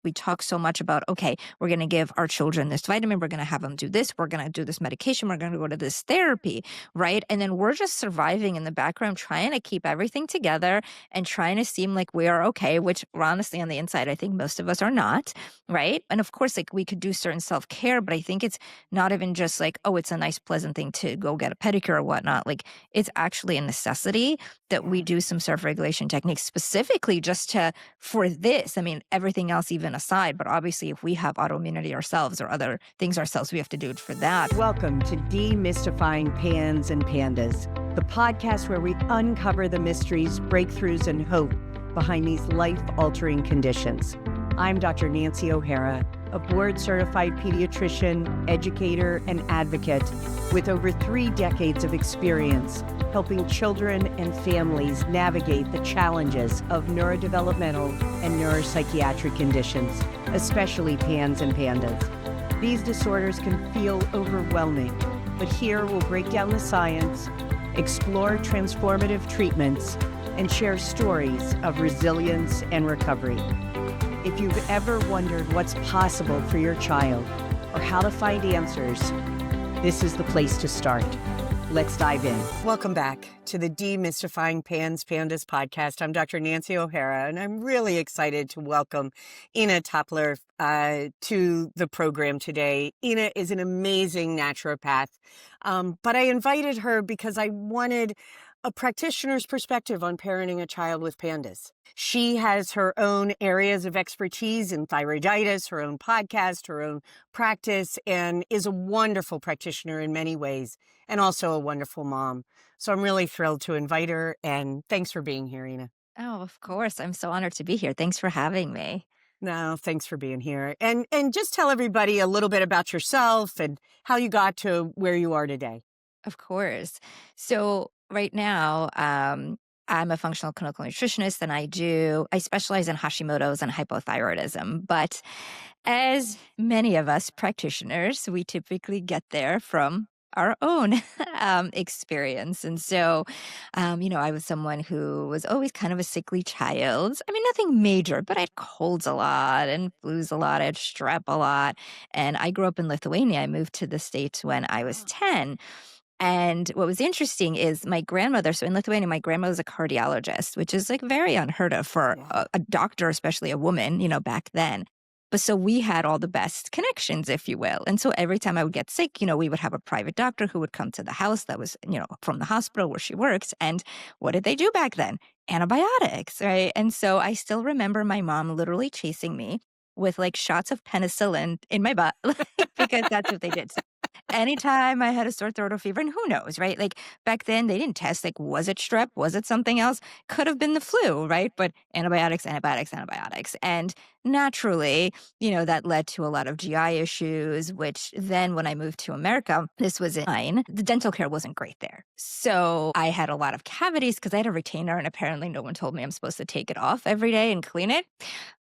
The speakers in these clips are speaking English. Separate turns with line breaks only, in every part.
we talk so much about, okay, we're going to give our children this vitamin, we're going to have them do this, we're going to do this medication, we're going to go to this therapy, right? And then we're just surviving in the background, trying to keep everything together and trying to seem like we are okay, which honestly on the inside, I think most of us are not, right? And of course, like we could do certain self-care, but I think it's not even just like, oh, it's a nice, pleasant thing to go get a pedicure or whatnot. Like it's actually a necessity that we do some self-regulation techniques specifically just for this. I mean, everything else even aside, but obviously if we have autoimmunity ourselves or other things ourselves, we have to do it for that.
Welcome to Demystifying PANS and PANDAS, the podcast where we uncover the mysteries, breakthroughs, and hope behind these life-altering conditions. I'm Dr. Nancy O'Hara, a board-certified pediatrician, educator, and advocate with over 3 decades of experience helping children and families navigate the challenges of neurodevelopmental and neuropsychiatric conditions, especially PANS and PANDAS. These disorders can feel overwhelming, but here we'll break down the science, explore transformative treatments, and share stories of resilience and recovery. If you've ever wondered what's possible for your child or how to find answers, this is the place to start. Let's dive in. Welcome back to the Demystifying PANS PANDAS podcast. I'm Dr. Nancy O'Hara, and I'm really excited to welcome Inna Topiler to the program today. Inna is an amazing naturopath, but I invited her because I wanted a practitioner's perspective on parenting a child with PANDAS. She has her own areas of expertise in thyroiditis, her own podcast, her own practice, and is a wonderful practitioner in many ways, and also a wonderful mom. So I'm really thrilled to invite her, and thanks for being here, Inna.
Oh, of course. I'm so honored to be here. Thanks for having me.
No, thanks for being here. And just tell everybody a little bit about yourself and how you got to where you are today.
Of course. So right now, I'm a functional clinical nutritionist and I specialize in Hashimoto's and hypothyroidism. But as many of us practitioners, we typically get there from our own experience. And so, I was someone who was always kind of a sickly child. I mean, nothing major, but I had colds a lot and flus a lot. I had strep a lot. And I grew up in Lithuania. I moved to the States when I was 10. And what was interesting is my grandmother, so in Lithuania, my grandmother was a cardiologist, which is like very unheard of for a doctor, especially a woman, back then. But so we had all the best connections, if you will. And so every time I would get sick, we would have a private doctor who would come to the house that was, from the hospital where she works. And what did they do back then? Antibiotics, right? And so I still remember my mom literally chasing me with like shots of penicillin in my butt because that's what they did. So anytime I had a sore throat or fever, and who knows, right? Like back then they didn't test, like, was it strep? Was it something else? Could have been the flu, right? But antibiotics. And naturally, that led to a lot of GI issues, which then when I moved to America, this was in '09, the dental care wasn't great there. So I had a lot of cavities because I had a retainer and apparently no one told me I'm supposed to take it off every day and clean it.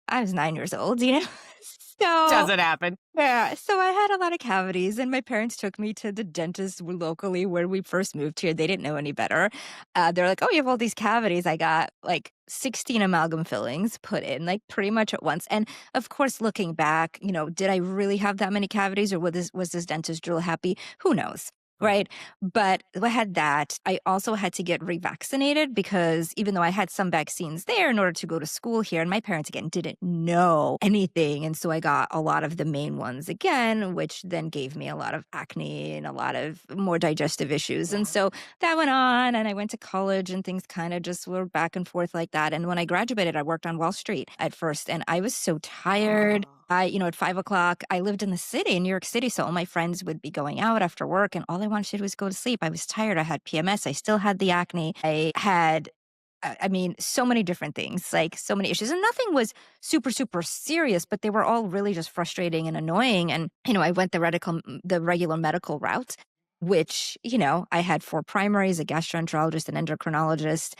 I was 9 years old, So
Doesn't happen.
yeah, so I had a lot of cavities, and my parents took me to the dentist locally where we first moved here. They didn't know any better. They're like, "Oh, you have all these cavities." I got like 16 amalgam fillings put in, like pretty much at once. And of course, looking back, did I really have that many cavities, or was this dentist drill happy? Who knows? Right. But I had that. I also had to get revaccinated because even though I had some vaccines there in order to go to school here, and my parents, again, didn't know anything. And so I got a lot of the main ones again, which then gave me a lot of acne and a lot of more digestive issues. And so that went on, and I went to college and things kind of just were back and forth like that. And when I graduated, I worked on Wall Street at first, and I was so tired. At 5 o'clock, I lived in the city, in New York City. So all my friends would be going out after work and all I wanted to do was go to sleep. I was tired. I had PMS. I still had the acne. I had, so many different things, like so many issues. And nothing was super, super serious, but they were all really just frustrating and annoying. And, I went the regular medical route. which, I had 4 primaries, a gastroenterologist, an endocrinologist,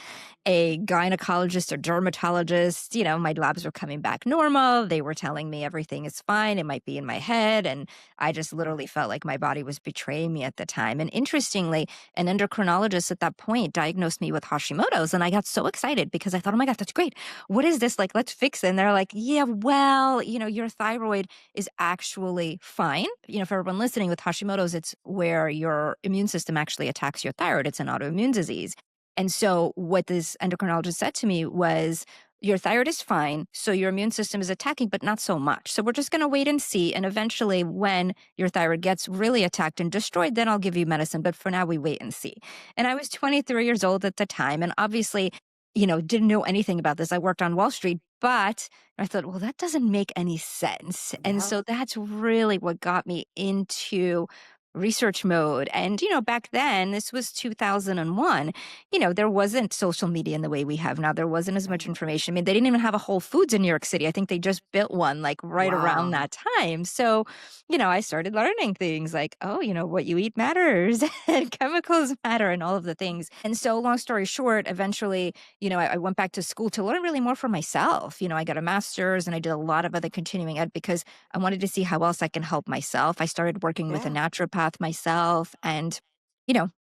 a gynecologist, a dermatologist. My labs were coming back normal. They were telling me everything is fine. It might be in my head. And I just literally felt like my body was betraying me at the time. And interestingly, an endocrinologist at that point diagnosed me with Hashimoto's. And I got so excited because I thought, oh my God, that's great. What is this? Like, let's fix it. And they're like, yeah, well, your thyroid is actually fine. For everyone listening, with Hashimoto's, it's where your immune system actually attacks your thyroid. It's an autoimmune disease. And so what this endocrinologist said to me was, your thyroid is fine, so your immune system is attacking, but not so much. So we're just going to wait and see. And eventually, when your thyroid gets really attacked and destroyed, then I'll give you medicine. But for now, we wait and see. And I was 23 years old at the time. And obviously, didn't know anything about this. I worked on Wall Street, but I thought, well, that doesn't make any sense. And
Yeah.
so that's really what got me into research mode. And, back then, this was 2001, there wasn't social media in the way we have now. There wasn't as much
Right.
information. I mean, they didn't even have a Whole Foods in New York City. I think they just built one like right around
Wow.
that time. So, I started learning things like, oh, what you eat matters and chemicals matter and all of the things. And so, long story short, eventually, I went back to school to learn really more for myself. I got a master's and I did a lot of other continuing ed because I wanted to see how else I can help myself. I started working with a
Yeah.
naturopath myself and,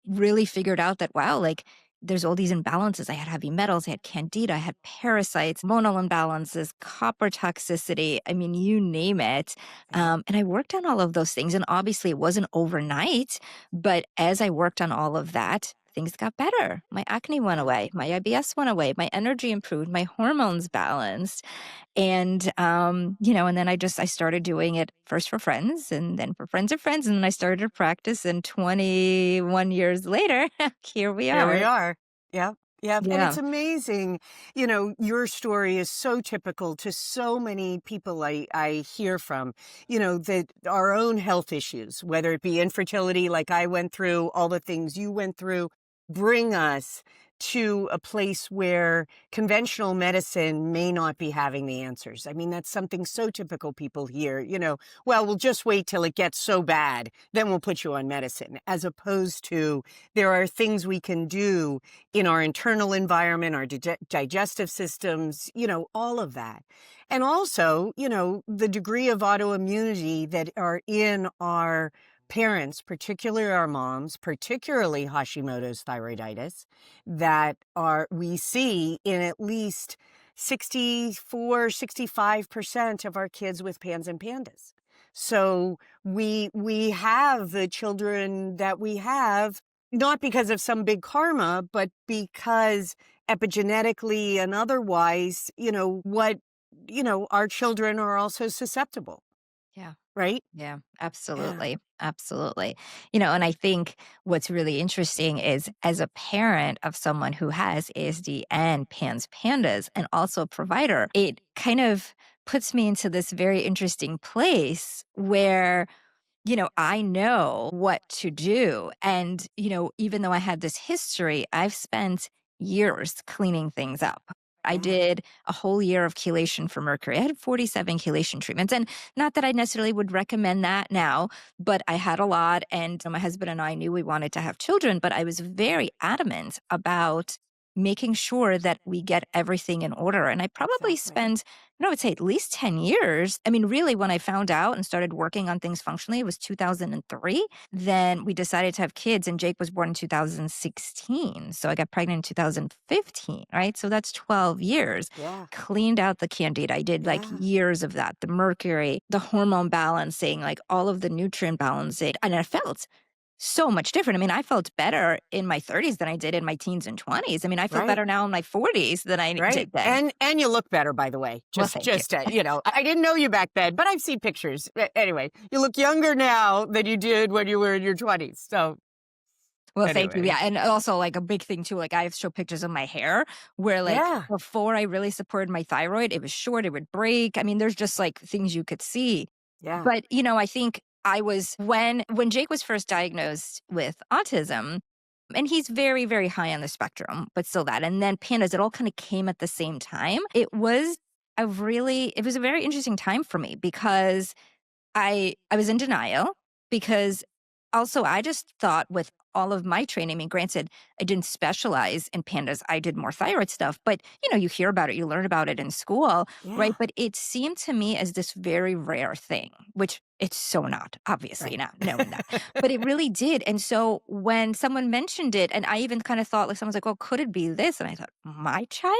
really figured out that, wow, like there's all these imbalances. I had heavy metals, I had candida, I had parasites, hormonal imbalances, copper toxicity. I mean, you name it.
Yeah.
And I worked on all of those things. And obviously, it wasn't overnight. But as I worked on all of that, things got better. My acne went
Yeah.
away, my IBS went away, my energy improved, my hormones balanced. And, and then I started doing it first for friends and then for friends of friends. And then I started to practice. And 21 years later, here we
Here we
are.
are. Yep. Yep. And
Yeah.
it's amazing. Your story is so typical to so many people I hear from, that our own health issues, whether it be infertility, like I went through, all the things you went through, bring us to a place where conventional medicine may not be having the answers. I mean, that's something so typical people hear, well, we'll just wait till it gets so bad, then we'll put you on medicine, as opposed to there are things we can do in our internal environment, our digestive systems, all of that. And also, the degree of autoimmunity that are in our parents, particularly our moms, particularly Hashimoto's thyroiditis, that we see in at least 65% of our kids with PANS and PANDAS. So we have the children that we have, not because of some big karma, but because epigenetically and otherwise, our children are also susceptible,
Yeah.
right?
Yeah,
Yeah.
absolutely. Absolutely. And I think what's really interesting is as a parent of someone who has ASD and PANS pandas and also a provider, it kind of puts me into this very interesting place where I know what to do. And, even though I had this history, I've spent years cleaning things up. I
Yeah.
did a whole year of chelation for mercury. I had 47 chelation treatments. And not that I necessarily would recommend that now, but I had a lot. And my husband and I knew we wanted to have children, but I was very adamant about making sure that we get everything in order. And I probably
Exactly.
spent I would say at least 10 years. I mean, really, when I found out and started working on things functionally, it was 2003. Then we decided to have kids, and Jake was born in 2016. So I got pregnant in 2015, right? So that's 12 years.
Yeah.
Cleaned out the candida. I did like
Yeah.
years of that, the mercury, the hormone balancing, like all of the nutrient balancing. And I felt so much different. I mean, I felt better in my 30s than I did in my teens and 20s. I mean, I feel
Right.
better now in my 40s than I
Right.
did then.
And you look better, by the way.
Well,
Just
thank you.
just I didn't know you back then, but I've seen pictures. Anyway, you look younger now than you did when you were in your 20s. So,
Well, thank you.
anyway.
Yeah. And also, like, a big thing too, like, I show pictures of my hair where, like,
Yeah.
before I really supported my thyroid, it was short, it would break. I mean, there's just like things you could see.
Yeah.
But, I think I was when Jake was first diagnosed with autism, and he's very, very high on the spectrum, but still that. And then pandas, it all kind of came at the same time. It was a very interesting time for me because I was in denial because also, I just thought with all of my training, I mean, granted, I didn't specialize in pandas. I did more thyroid stuff, but you hear about it, you learn about it in school, right?
Yeah.
But it seemed to me as this very rare thing, which it's so not, obviously
Right.
not. No, not. But it really did. And so when someone mentioned it, and I even kind of thought, like, someone's like, well, could it be this? And I thought, my child?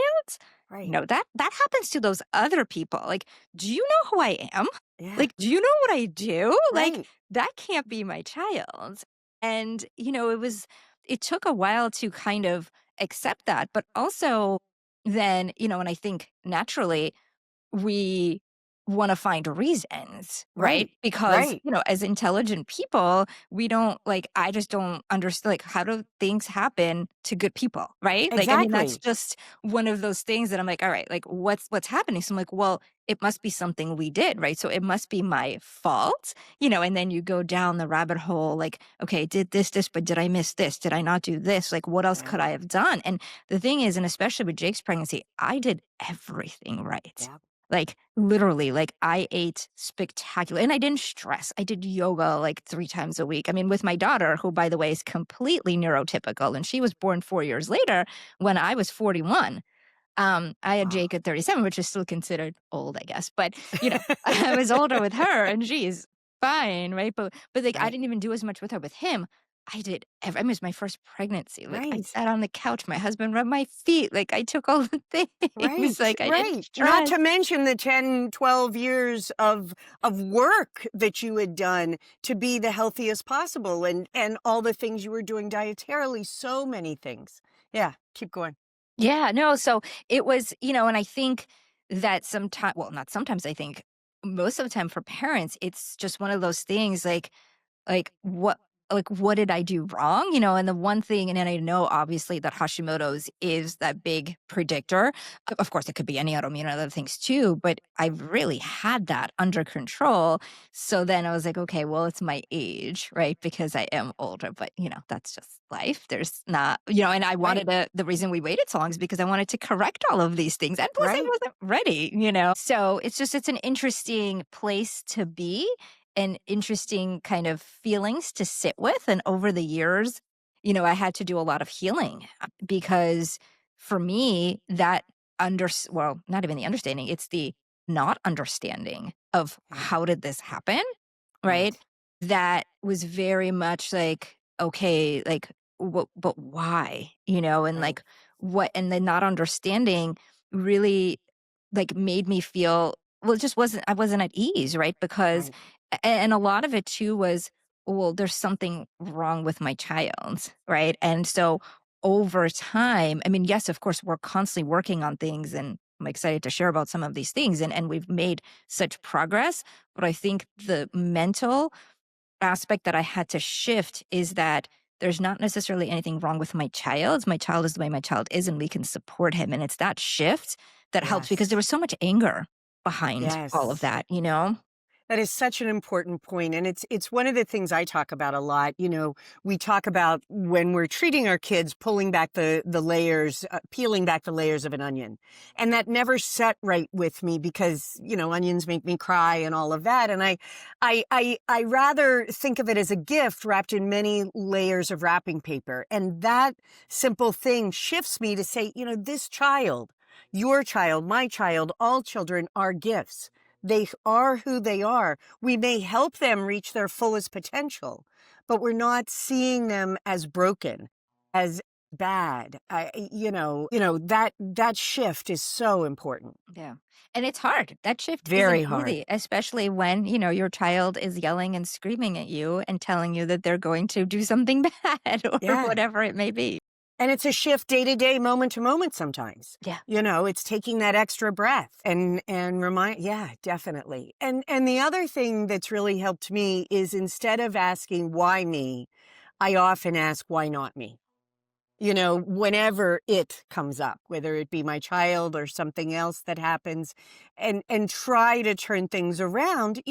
Right.
No, that happens to those other people. Like, do you know who I am?
Yeah.
Like, do you know what I do? Like,
Right.
that can't be my child. And, it took a while to kind of accept that. But also, then, and I think naturally, we wanna find reasons, right?
Right.
Because,
Right.
as intelligent people, we don't like, I just don't understand, like, how do things happen to good people, right? Like, I mean, that's
Exactly.
just one of those things that I'm like, "Alright, like, what's happening?" So I'm like, "Well, it must be something we did, right? So it must be my fault," and then you go down the rabbit hole, like, "Okay, I did this, but did I miss this? Did I not do this? Like, what else
Yeah.
could I have done?" And the thing is, and especially with Jake's pregnancy, I did everything right.
Yeah.
Like, literally, like, I ate spectacular and I didn't stress. I did yoga, like, 3 times a week. I mean, with my daughter, who, by the way, is completely neurotypical, and she was born 4 years later when I was 41. I had
Wow.
Jake at 37, which is still considered old, I guess, but, I was older with her, and she's fine, right? But, like, I
Right.
didn't even do as much with her. With him, I did I mean, it was my first pregnancy. Like, I
Right.
sat on the couch, my husband rubbed my feet, like, I took all the things,
Right,
like, I didn't
right. Not
stress.
to mention the 10, 12 years of work that you had done to be the healthiest possible and all the things you were doing dietarily, so many things. Yeah, keep going.
Yeah, no, so it was, and I think that sometimes, well, not sometimes, I think most of the time for parents, it's just one of those things like what did I do wrong? And the one thing, and then I know obviously that Hashimoto's is that big predictor. Of course, it could be any autoimmune and other things too, but I've really had that under control. So then I was like, okay, well, it's my age, right? Because I am older, but that's just life. There's not, and I
Right,
wanted to, the reason we waited so long is because I wanted to correct all of these things. And plus I
right.
wasn't ready. So it's an interesting place to be and interesting kind of feelings to sit with. And over the years, I had to do a lot of healing because for me, that well, not even the understanding, it's the not understanding of
Yeah,
how did this happen, right?
right,
That was very much like, okay, like, what, but why, and
right,
like, what, and the not understanding really like made me feel, well, it just wasn't, I wasn't at ease, right? Because
right.
and a lot of it too was, well, there's something wrong with my child, right? And so over time, I mean, yes, of course, we're constantly working on things, and I'm excited to share about some of these things, and we've made such progress. But I think the mental aspect that I had to shift is that there's not necessarily anything wrong with my child. My child is the way my child is, and we can support him. And it's that shift that helps because there
Yes,
was so much anger behind all of
yes.
that.
That is such an important point, and it's one of the things I talk about a lot. We talk about when we're treating our kids, pulling back the layers, peeling back the layers of an onion, and that never set right with me because onions make me cry and all of that, and I rather think of it as a gift wrapped in many layers of wrapping paper, and that simple thing shifts me to say, this child, your child, my child, all children are gifts. They are who they are. We may help them reach their fullest potential, but we're not seeing them as broken, as bad. That shift is so important.
Yeah. And it's hard. That shift isn't
Very hard.
easy, especially when, your child is yelling and screaming at you and telling you that they're going to do something bad or
Yeah.
whatever it may be.
And it's a shift day to day, moment to moment sometimes.
Yeah.
It's taking that extra breath and remind, yeah, definitely. And the other thing that's really helped me is instead of asking why me, I often ask why not me. Whenever it comes up, whether it be my child or something else that happens, and try to turn things around.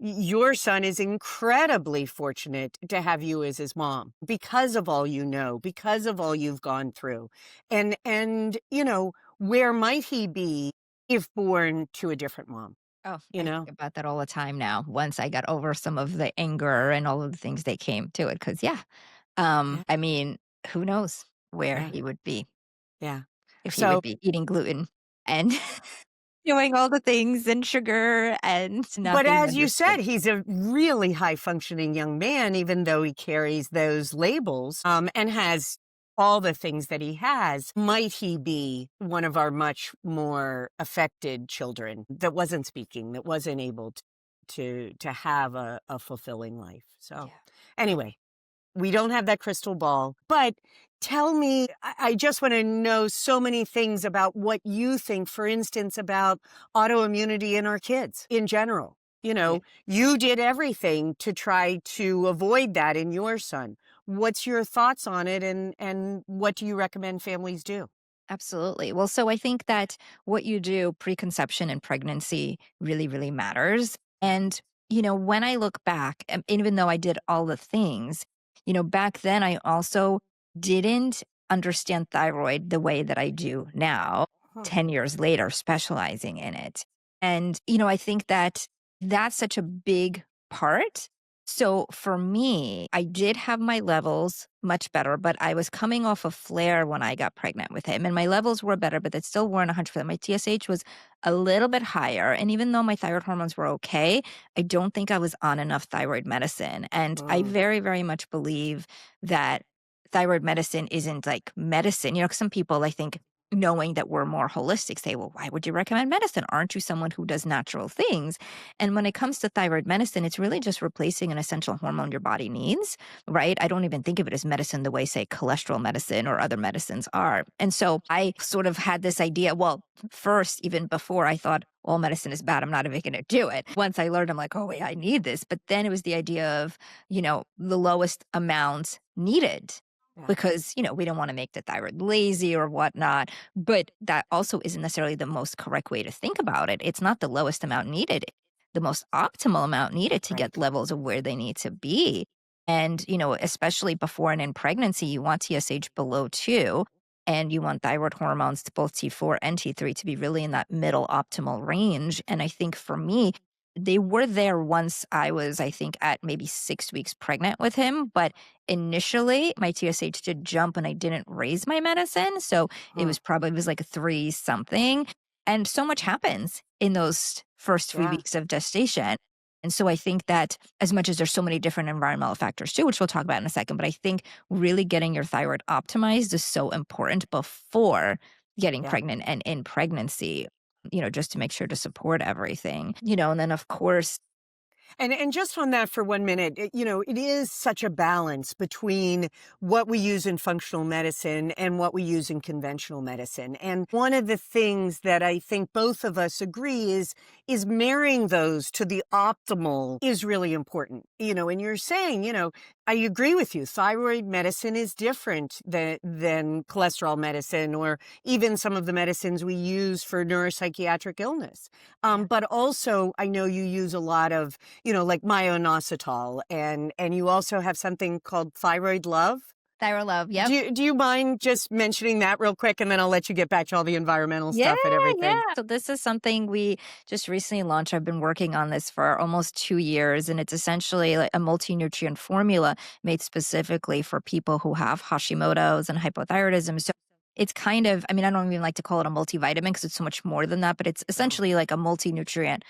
Your son is incredibly fortunate to have you as his mom because of all because of all you've gone through. And where might he be if born to a different mom?
Oh,
you
I think
know?
about that all the time now, once I got over some of the anger and all of the things that came to it. Because yeah,
Yeah,
I mean, who knows where
yeah,
he would be
yeah.
if he
So,
would be eating gluten and doing all the things and sugar and not
but
being
as you said,
understood.
he's a really high functioning young man, even though he carries those labels, and has all the things that he has. Might he be one of our much more affected children that wasn't speaking, that wasn't able to have a fulfilling life? So,
Yeah.
anyway, we don't have that crystal ball, but tell me, I just want to know so many things about what you think, for instance, about autoimmunity in our kids in general.
Yeah.
You did everything to try to avoid that in your son. What's your thoughts on it, and what do you recommend families do?
Absolutely. Well, so I think that what you do preconception and pregnancy really, really matters. And, when I look back, even though I did all the things, back then I also didn't understand thyroid the way that I do now,
Huh.
10 years later, specializing in it. And, I think that that's such a big part. So for me, I did have my levels much better, but I was coming off a flare when I got pregnant with him, and my levels were better, but they still weren't 100%. My TSH was a little bit higher. And even though my thyroid hormones were okay, I don't think I was on enough thyroid medicine. And I
Mm,
very, very much believe that thyroid medicine isn't like medicine. 'Cause some people, I think, knowing that we're more holistic, say, well, why would you recommend medicine? Aren't you someone who does natural things? And when it comes to thyroid medicine, it's really just replacing an essential hormone your body needs, right? I don't even think of it as medicine the way, say, cholesterol medicine or other medicines are. And so I sort of had this idea. Well, first, even before I thought all medicine is bad, I'm not even going to do it. Once I learned, I'm like, oh, wait, I need this. But then it was the idea of, the lowest amount needed
yeah,
because, we don't want to make the thyroid lazy or whatnot. But that also isn't necessarily the most correct way to think about it. It's not the lowest amount needed, the most optimal amount needed to get
right.
levels of where they need to be. And, especially before and in pregnancy, you want TSH below 2 and you want thyroid hormones, to both T4 and T3, to be really in that middle optimal range. And I think for me, they were there once I was, I think, at maybe 6 weeks pregnant with him. But initially, my TSH did jump and I didn't raise my medicine. So
Huh.
it was like a 3 something. And so much happens in those first three
Yeah.
weeks of gestation. And so I think that as much as there's so many different environmental factors too, which we'll talk about in a second, but I think really getting your thyroid optimized is so important before getting
Yeah.
pregnant and in pregnancy, just to make sure to support everything, and then of course,
And just on that for 1 minute, it is such a balance between what we use in functional medicine and what we use in conventional medicine. And one of the things that I think both of us agree is marrying those to the optimal is really important. And you're saying, I agree with you. Thyroid medicine is different than cholesterol medicine or even some of the medicines we use for neuropsychiatric illness.
yeah,
But also, I know you use a lot of like myoinositol, and you also have something called Thyroid Love.
thyroid love. Yep.
Do you mind just mentioning that real quick, and then I'll let you get back to all the environmental
Yeah,
stuff and
yeah.
everything?
So this is something we just recently launched. I've been working on this for almost 2 years, and it's essentially like a multi-nutrient formula made specifically for people who have Hashimoto's and hypothyroidism. So it's kind of, I mean, I don't even like to call it a multivitamin because it's so much more than that, but it's
Oh,
essentially like a multi-nutrient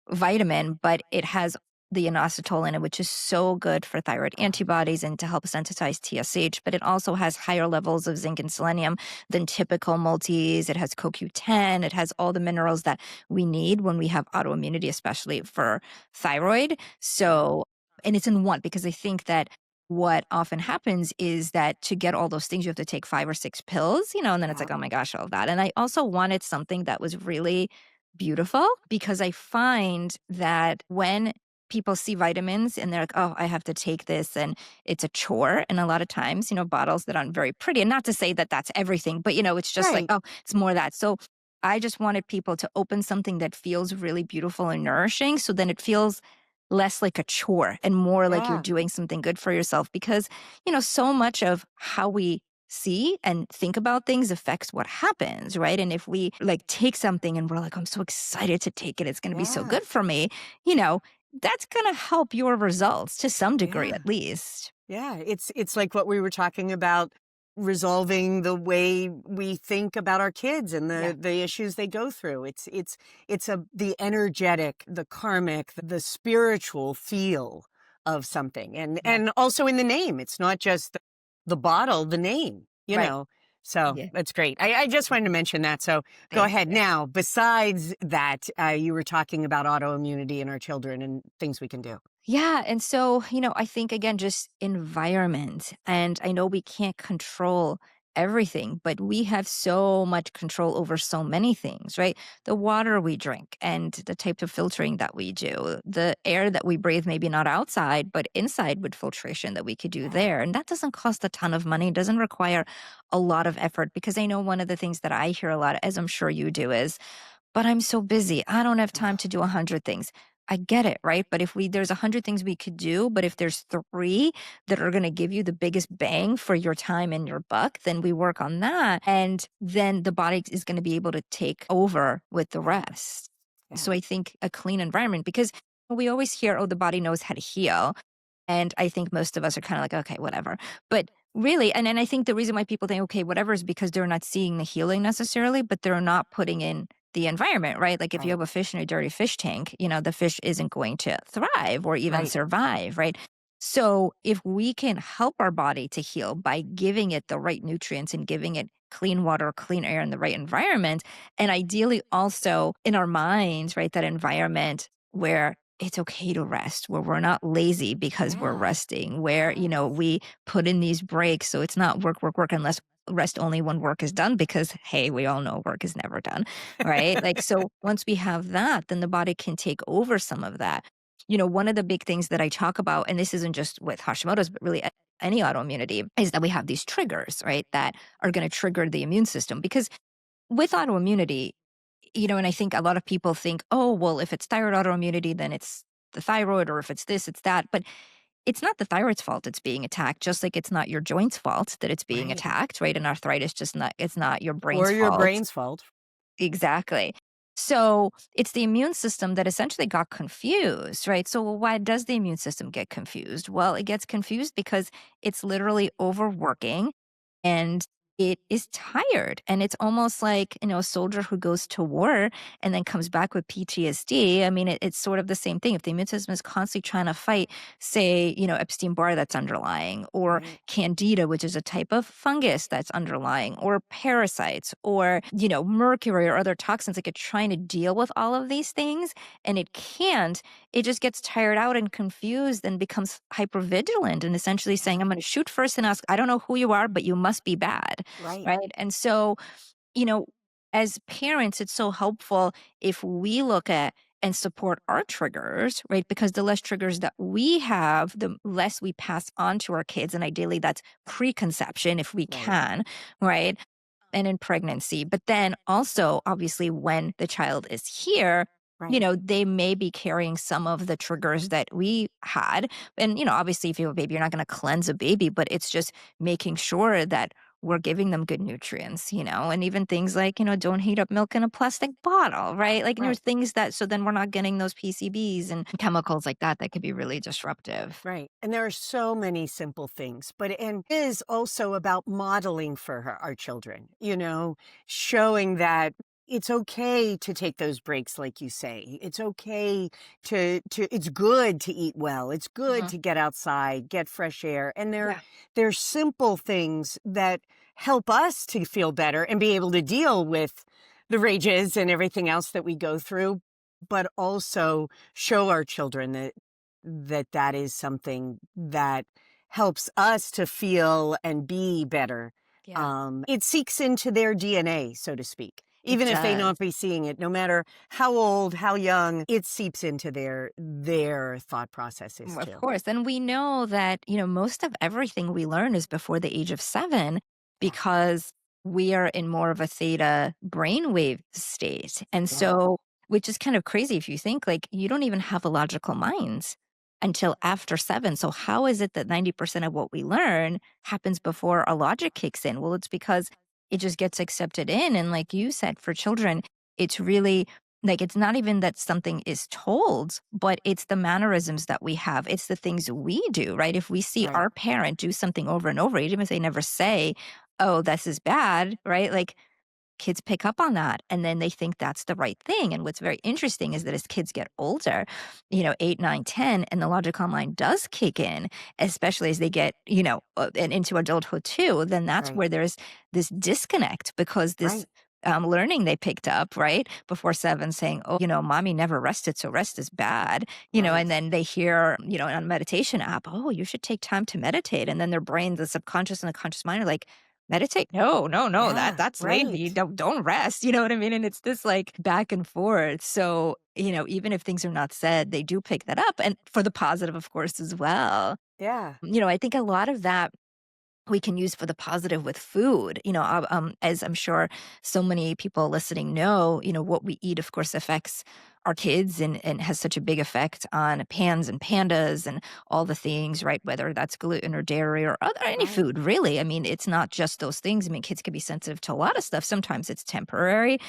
vitamin, but it has the inositol in it, which is so good for thyroid antibodies and to help sensitize TSH. But it also has higher levels of zinc and selenium than typical multis. It has CoQ10. It has all the minerals that we need when we have autoimmunity, especially for thyroid.
yeah,
So, and it's in one because I think that what often happens is that to get all those things, you have to take 5 or 6 pills, and then it's
yeah,
like, oh my gosh, all that. And I also wanted something that was really beautiful because I find that when people see vitamins and they're like, oh, I have to take this and it's a chore. And a lot of times, bottles that aren't very pretty. And not to say that that's everything, but, it's just like,
right,
oh, it's more of that. So I just wanted people to open something that feels really beautiful and nourishing. So then it feels less like a chore and more like you're
yeah,
doing something good for yourself because, so much of how we see and think about things affects what happens, right? And if we like take something and we're like, I'm so excited to take it, it's going to be so
Yeah.
good for me, you know, that's going to help your results to some degree
Yeah.
at least.
Yeah, it's like what we were talking about, resolving the way we think about our kids and
Yeah.
the issues they go through. It's a the energetic, the karmic, the spiritual feel of something.
Yeah.
And also in the name. It's not just the bottle, the name, you
Right.
know. So
Yeah.
that's great. I just wanted to mention that. So go
Thank
ahead.
you.
Now, besides that, you were talking about autoimmunity in our children and things we can do.
Yeah. And so, I think again, just environment. And I know we can't control everything, but we have so much control over so many things, right? The water we drink and the type of filtering that we do, the air that we breathe, maybe not outside, but inside with filtration that we could do
Yeah.
there. And that doesn't cost a ton of money, doesn't require a lot of effort because I know one of the things that I hear a lot, as I'm sure you do, is but I'm so busy. I don't have time to do 100 things. I get it, right? But if there's 100 things we could do, but if there's three that are going to give you the biggest bang for your time and your buck, then we work on that. And then the body is going to be able to take over with the
Yeah.
rest.
Yeah.
So I think a clean environment, because we always hear, oh, the body knows how to heal. And I think most of us are kind of like, okay, whatever. But really, and I think the reason why people think, okay, whatever, is because they're not seeing the healing necessarily, but they're not putting in the environment, right? Like if you
Right.
have a fish in a dirty fish tank, the fish isn't going to thrive or even
Right.
survive, right? So if we can help our body to heal by giving it the right nutrients and giving it clean water, clean air, and the right environment, and ideally also in our minds, right, that environment where it's okay to rest, where we're not lazy because we're
Yeah.
resting, where,
Yes.
we put in these breaks. So it's not work, work, work, unless rest only when work is done, because, hey, we all know work is never done, right? Like, so once we have that, then the body can take over some of that. One of the big things that I talk about, and this isn't just with Hashimoto's, but really any autoimmunity, is that we have these triggers, right, that are going to trigger the immune system. Because with autoimmunity, and I think a lot of people think, oh, well, if it's thyroid autoimmunity, then it's the thyroid, or if it's this, it's that. But it's not the thyroid's fault it's being attacked, just like it's not your joint's fault that it's being
Right.
attacked, right? And arthritis just not, it's not your
Or
brain's
your
fault.
brain's fault.
Exactly. So it's the immune system that essentially got confused, right? So why does the immune system get confused? Well, it gets confused because it's literally overworking and it is tired. And it's almost like, a soldier who goes to war and then comes back with PTSD. I mean, it's sort of the same thing. If the immune system is constantly trying to fight, say, Epstein-Barr that's underlying, or
Right.
Candida, which is a type of fungus that's underlying, or parasites, or, mercury or other toxins, like it's trying to deal with all of these things and it can't, it just gets tired out and confused and becomes hypervigilant and essentially saying, I'm
Yeah.
going to shoot first and ask, I don't know who you are, but you must be bad.
Right.
Right. And so, you know, as parents, it's so helpful if we look at and support our triggers, right? Because the less triggers that we have, the less we pass on to our kids. And ideally, that's preconception if we
Right.
can, right? And in pregnancy. But then also, obviously, when the child is here,
Right.
they may be carrying some of the triggers that we had. And, obviously, if you have a baby, you're not going to cleanse a baby, but it's just making sure that we're giving them good nutrients, and even things like, don't heat up milk in a plastic bottle, right? Like,
Right.
there's things that, so then we're not getting those PCBs and chemicals like that could be really disruptive.
Right. And there are so many simple things, but and it is also about modeling for our children, showing that it's okay to take those breaks, like you say. It's okay it's good to eat well. It's good
Mhm.
to get outside, get fresh air. And
Yeah.
they're simple things that help us to feel better and be able to deal with the rages and everything else that we go through, but also show our children that is something that helps us to feel and be better.
Yeah.
It seeks into their DNA, so to speak.
It
Even if they
does.
not be seeing it, no matter how old, how young, it seeps into their thought processes
Of
too.
course. And we know that, most of everything we learn is before the age of 7
Yeah,
because we are in more of a theta brainwave state. And
yeah,
so, which is kind of crazy if you think like you don't even have a logical mind. until after 7. So how is it that 90% of what we learn happens before our logic kicks in? Well, it's because it just gets accepted in. And like you said, for children, it's really like it's not even that something is told, but it's the mannerisms that we have. It's the things we do, right? If we see
Right.
our parent do something over and over, even if they never say, oh, this is bad, right? Like kids pick up on that and then they think that's the right thing. And what's very interesting is that as kids get older, 8, 9, 10, and the logical mind does kick in, especially as they get, and into adulthood too, then that's
Right.
where there's this disconnect because this
Right.
learning they picked up, right, before 7 saying, oh, mommy never rested, so rest is bad, and
Right.
then they hear, on a meditation app, oh, you should take time to meditate. And then their brain, the subconscious and the conscious mind are like, meditate? No, no, no,
Yeah.
that's lazy.
Right.
Don't rest. You know what I mean? And it's this like back and forth. So, even if things are not said, they do pick that up. And for the positive, of course, as well.
Yeah.
I think a lot of that we can use for the positive with food. As I'm sure so many people listening know, what we eat, of course, affects our kids and has such a big effect on pans and pandas and all the things, right? Whether that's gluten or dairy or any
Right.
food, really. I mean, it's not just those things. I mean, kids can be sensitive to a lot of stuff. Sometimes it's temporary.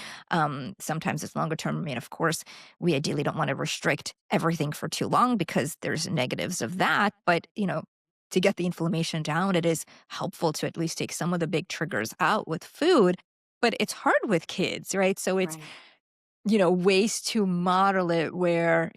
Sometimes it's longer term. I mean, of course, we ideally don't want to restrict everything for too long because there's negatives of that. But, to get the inflammation down, it is helpful to at least take some of the big triggers out with food, but it's hard with kids, right? So it's,
Right.
ways to model it where,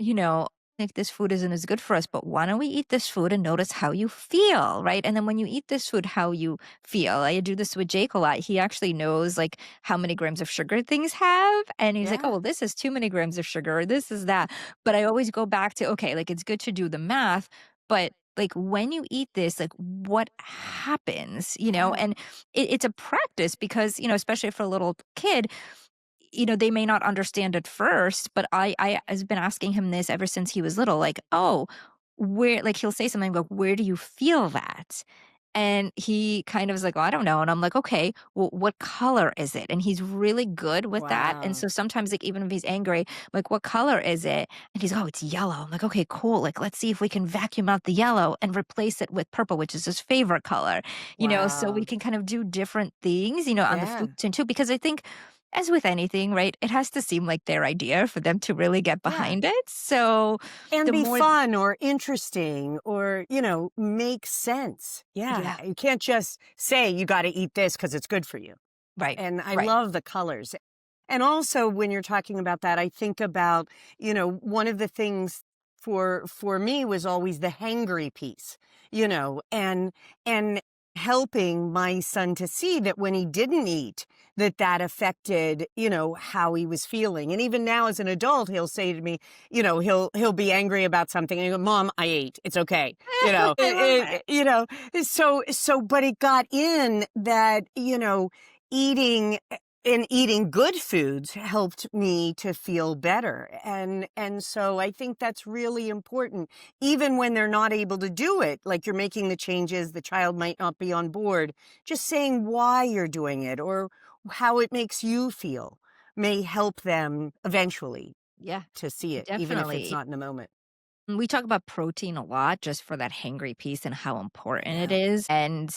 if this food isn't as good for us, but why don't we eat this food and notice how you feel, right? And then when you eat this food, how you feel. I do this with Jake a lot. He actually knows like how many grams of sugar things have. And he's like, oh,
Yeah.
well, this is too many grams of sugar, or this is that. But I always go back to, okay, like it's good to do the math, but like when you eat this, like what happens,
Yeah.
and it's a practice because, especially for a little kid, they may not understand at first, but I has been asking him this ever since he was little, like, "Oh, where," like, he'll say something like, "Where do you feel that?" And he kind of is like, "Oh, I don't know." And I'm like, "Okay, well, what color is it?" And he's really good with that. And
Wow.
so sometimes, like, even if he's angry, I'm like, "What color is it?" And he's, "Oh, it's yellow." I'm like, "Okay, cool. Like, let's see if we can vacuum out the yellow and replace it with purple, which is his favorite color." So we
Wow.
can kind of do different things, on the food
Yeah.
chain too, because I think as with anything, right, it has to seem like their idea for them to really get
Yeah.
behind it. So
And
the
be
more
fun or interesting or, make sense. Yeah.
yeah,
You can't just say you got to eat this because it's good for you.
right,
And I
right.
love the colors. And also when you're talking about that, I think about, one of the things for me was always the hangry piece, and helping my son to see that when he didn't eat, that affected, how he was feeling. And even now as an adult, he'll say to me, he'll be angry about something and I go, Mom, I ate. It's okay.
I love that.
But it got in that, eating and eating good foods helped me to feel better. And so I think that's really important. Even when they're not able to do it, like you're making the changes, the child might not be on board, just saying why you're doing it or how it makes you feel may help them eventually
Yeah,
to see it, even if it's
definitely.
not in the moment.
We talk about protein a lot just for that hangry piece and how important it
Yeah.
is. And,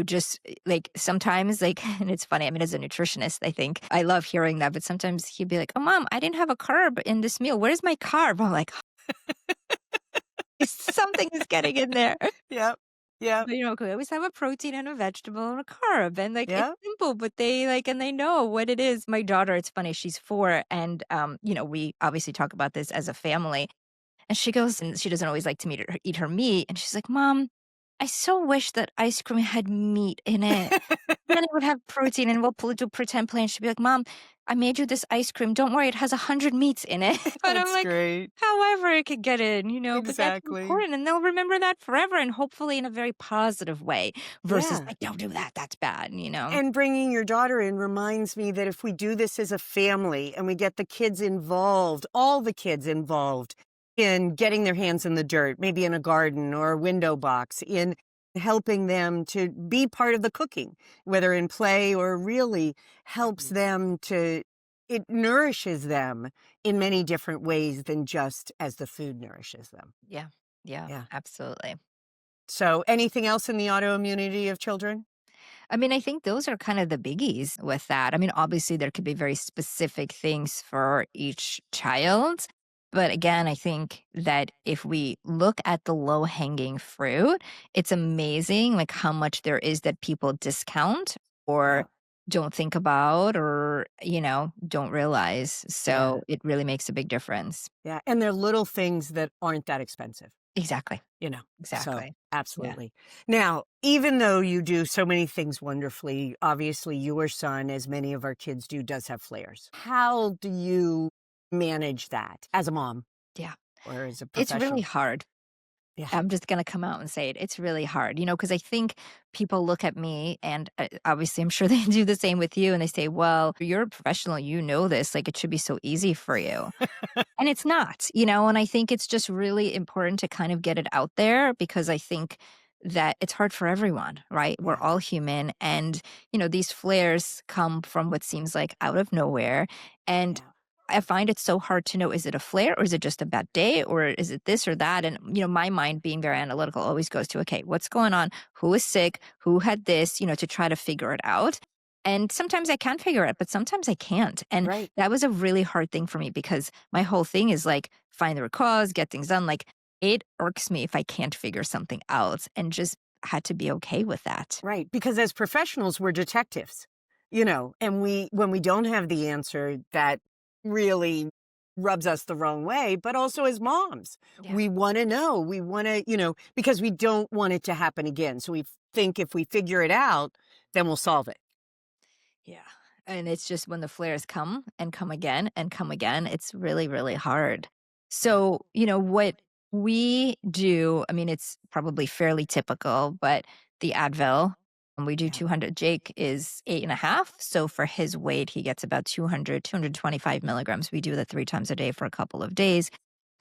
just like sometimes, like, and it's funny. I mean, as a nutritionist, I think I love hearing that, but sometimes he'd be like, oh, mom, I didn't have a carb in this meal. Where's my carb? I'm like, something is getting in there.
Yep. Yep.
But, 'cause we always have a protein and a vegetable and a carb, and, like, it's
Yep.
simple, but they, like and they know what it is. My daughter, it's funny, she's 4, and, we obviously talk about this as a family, and she goes and she doesn't always like to eat her meat, and she's like, "Mom, I so wish that ice cream had meat in it. Then it would have protein, and we'll do pretend play," and she'll be like, "Mom, I made you this ice cream. Don't worry, it has 100 meats in it." But I'm
That's
like,
great.
however it could get in, but that's
Exactly.
important, and they'll remember that forever and hopefully in a very positive way versus
Yeah.
like, "Don't do that, that's bad."
And bringing your daughter in reminds me that if we do this as a family and we get the kids involved, all the kids involved in getting their hands in the dirt, maybe in a garden or a window box, in helping them to be part of the cooking, whether in play or really helps them to, it nourishes them in many different ways than just as the food nourishes them.
Yeah. Yeah,
Yeah.
absolutely.
So anything else in the autoimmunity of children?
I mean, I think those are kind of the biggies with that. I mean, obviously, there could be very specific things for each child. But again, I think that if we look at the low hanging fruit, it's amazing like how much there is that people discount or
Yeah.
don't think about or, don't realize.
Yeah.
So it really makes a big difference.
Yeah. And they're little things that aren't that expensive.
Exactly.
You know, so
Exactly. Yeah.
absolutely. Now, even though you do so many things wonderfully, obviously your son, as many of our kids do, does have flares. How do you manage that as a mom
Yeah.
or as a
It's really
professional?
hard.
Yeah.
I'm just gonna come out and say it. It's really hard, because I think people look at me and, obviously, I'm sure they do the same with you, and they say, "Well, you're a professional, you know this, like, it should be so easy for you." And it's not, and I think it's just really important to kind of get it out there because I think that it's hard for everyone, right? We're
Yeah.
all human and, these flares come from what seems like out of nowhere. And
Yeah.
I find it so hard to know, is it a flare or is it just a bad day or is it this or that? And, my mind being very analytical always goes to, okay, what's going on? Who is sick? Who had this, to try to figure it out. And sometimes I can figure it, but sometimes I can't. And
Right.
that was a really hard thing for me because my whole thing is like find the root cause, get things done. Like it irks me if I can't figure something out and just had to be okay with that.
Right. Because as professionals, we're detectives, and when we don't have the answer, that really rubs us the wrong way. But also as moms,
Yeah.
we want to know, we want to, because we don't want it to happen again. So we think if we figure it out, then we'll solve it.
Yeah. And it's just when the flares come and come again and come again, it's really, really hard.
Yeah.
So, what we do, I mean, it's probably fairly typical, but the Advil, and we do
Yeah.
200. Jake is 8.5. So for his weight, he gets about 200, 225 milligrams. We do that 3 times a day for a couple of days.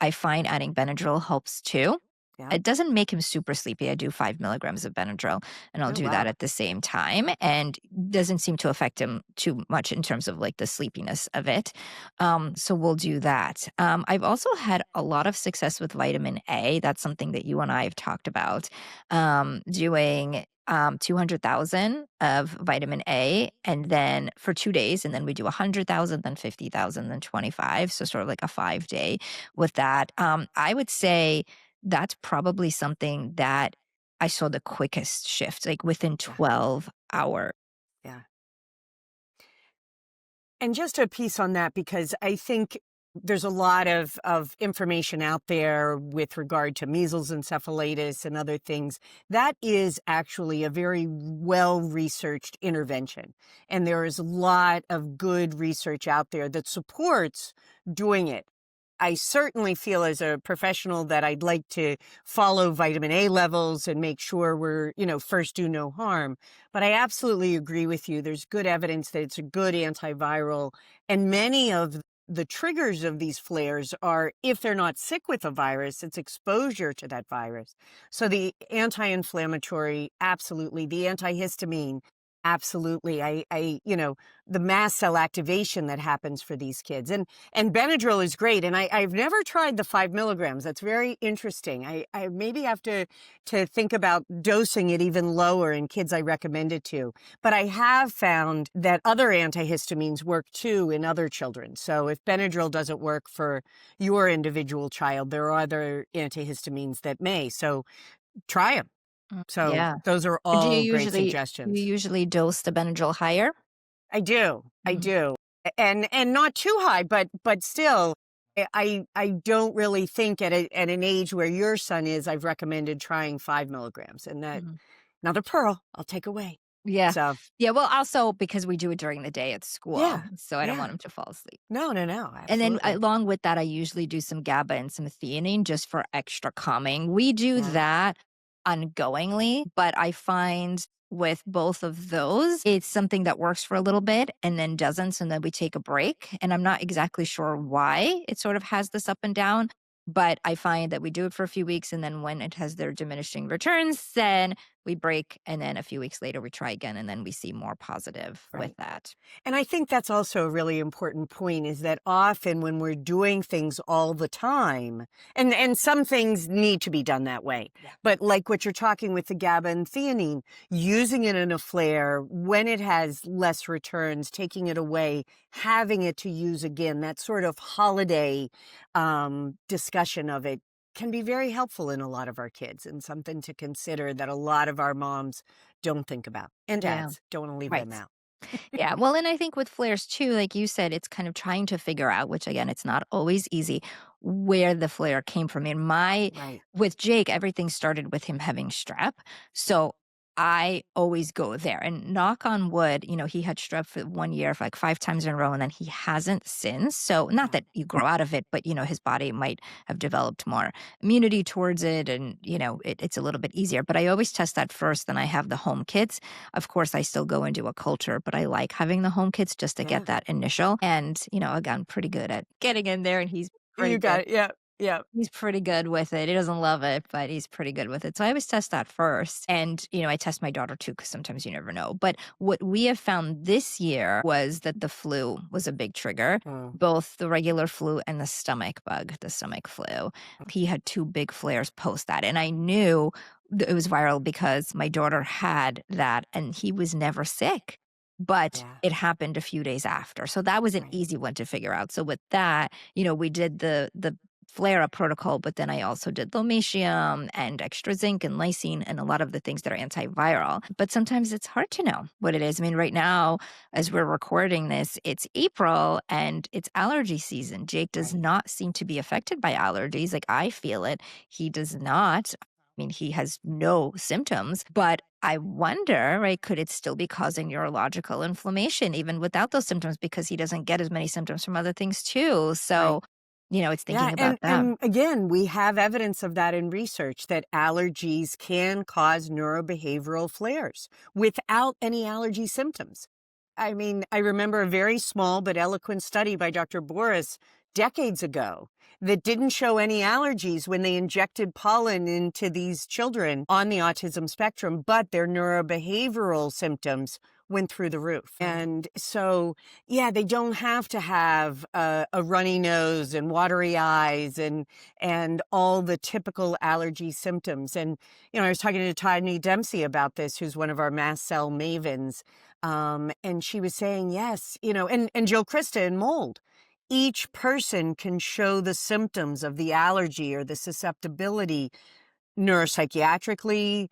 I find adding Benadryl helps too.
Yeah.
It doesn't make him super sleepy. I do 5 milligrams of Benadryl and I'll
Oh,
do that
wow.
at the same time. And doesn't seem to affect him too much in terms of like the sleepiness of it. So we'll do that. I've also had a lot of success with vitamin A. That's something that you and I have talked about. Doing 200,000 of vitamin A and then for 2 days. And then we do 100,000, then 50,000, then 25. So sort of like a 5 day with that. I would say that's probably something that I saw the quickest shift, like within
Yeah.
12 hours.
Yeah. And just a piece on that, because I think there's a lot of information out there with regard to measles encephalitis and other things. That is actually a very well-researched intervention. And there is a lot of good research out there that supports doing it. I certainly feel as a professional that I'd like to follow vitamin A levels and make sure we're, first do no harm. But I absolutely agree with you. There's good evidence that it's a good antiviral. And many of the triggers of these flares are, if they're not sick with a virus, it's exposure to that virus. So the anti-inflammatory, absolutely. The antihistamine, absolutely. The mast cell activation that happens for these kids. And Benadryl is great. And I've never tried the 5 milligrams. That's very interesting. I maybe have to think about dosing it even lower in kids I recommend it to. But I have found that other antihistamines work too in other children. So if Benadryl doesn't work for your individual child, there are other antihistamines that may. So try them. So
Yeah.
those are
Do you
all great
usually you
suggestions.
usually dose the Benadryl higher?
I do. I
Mhm.
do. And not too high, but still, I don't really think at an age where your son is, I've recommended trying 5 milligrams. And that
Mhm.
another pearl I'll take away.
Yeah.
So
Yeah, well, also because we do it during the day at school,
yeah,
so I don't
yeah.
want him to fall asleep.
No,
And then
absolutely.
along with that, I usually do some GABA and some theanine just for extra calming. We do
Yeah,
that ongoingly, but I find with both of those, it's something that works for a little bit and then doesn't. So then we take a break. And I'm not exactly sure why it sort of has this up and down, but I find that we do it for a few weeks. And then when it has their diminishing returns, then we break, and then a few weeks later we try again, and then we see more positive with
Right.
that.
And I think that's also a really important point is that often when we're doing things all the time, and some things need to be done that way,
Yeah.
but like what you're talking with the GABA and theanine, using it in a flare when it has less returns, taking it away, having it to use again, that sort of holiday discussion of it can be very helpful in a lot of our kids and something to consider that a lot of our moms don't think about. And
Yeah.
dads, don't want to leave
Right.
them out.
Yeah. Well, and I think with flares too, like you said, it's kind of trying to figure out, which again, it's not always easy, where the flare came from. In my,
Right.
with Jake, everything started with him having strep. So I always go there and knock on wood, he had strep for 1 year, for like 5 times in a row, and then he hasn't since. So not
Yeah.
that you grow out of it, but his body might have developed more immunity towards it. And, it's a little bit easier. But I always test that first. Then I have the home kits. Of course, I still go and do a culture, but I like having the home kits just to get
Yeah.
that initial. And, again, pretty good at getting in there, and he's
You
pretty good.
got it. Yeah. Yeah.
He's pretty good with it. He doesn't love it, but he's pretty good with it. So I always test that first. And, I test my daughter too, because sometimes you never know. But what we have found this year was that the flu was a big trigger,
Mm.
both the regular flu and the stomach bug, the stomach flu. He had 2 big flares post that. And I knew it was viral because my daughter had that and he was never sick. But
Yeah.
it happened a few days after. So that was an
Right.
easy one to figure out. So with that, we did the flare up protocol, but then I also did lomatium and extra zinc and lysine and a lot of the things that are antiviral. But sometimes it's hard to know what it is. I mean, right now, as we're recording this, it's April and it's allergy season. Jake does
Right.
not seem to be affected by allergies. Like I feel it. He does not. I mean, he has no symptoms, but I wonder, right, could it still be causing neurological inflammation even without those symptoms because he doesn't get as many symptoms from other things too?
Right.
So, it's
Yeah,
thinking about that.
and again, we have evidence of that in research that allergies can cause neurobehavioral flares without any allergy symptoms. I mean, I remember a very small but eloquent study by Dr. Boris decades ago that didn't show any allergies when they injected pollen into these children on the autism spectrum, but their neurobehavioral symptoms went through the roof. And so yeah, they don't have to have a runny nose and watery eyes and all the typical allergy symptoms. And I was talking to Tiny Dempsey about this, who's one of our mast cell mavens, and she was saying yes, and Jill Krista in mold. Each person can show the symptoms of the allergy or the susceptibility neuropsychiatrically,